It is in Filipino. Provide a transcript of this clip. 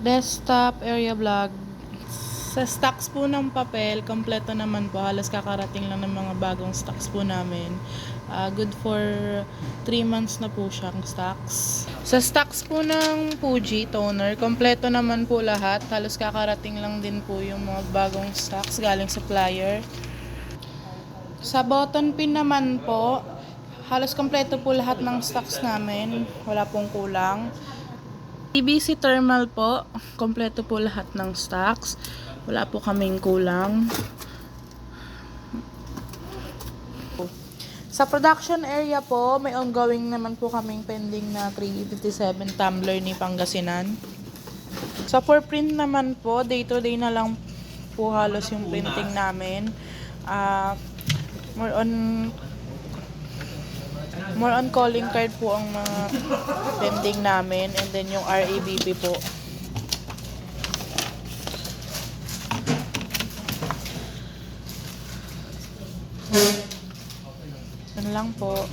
Desktop area vlog. Sa stocks po ng papel, kompleto naman po. Halos kakarating lang ng mga bagong stocks po namin. Good for 3 months na po siyang stocks. Sa stocks po ng Fuji toner, kompleto naman po lahat. Halos kakarating lang din po yung mga bagong stocks galing supplier. Sa button pin naman po, halos kompleto po lahat ng stocks namin. Wala pong kulang. PVC thermal po, kompleto po lahat ng stocks. Wala po kaming kulang. Sa production area po, may ongoing naman po kaming pending na 357 tumbler ni Pangasinan. Sa for print naman po, day to day na lang po halos yung printing namin. More on calling card po ang mga pending namin, and then yung RABP po. Yan lang po.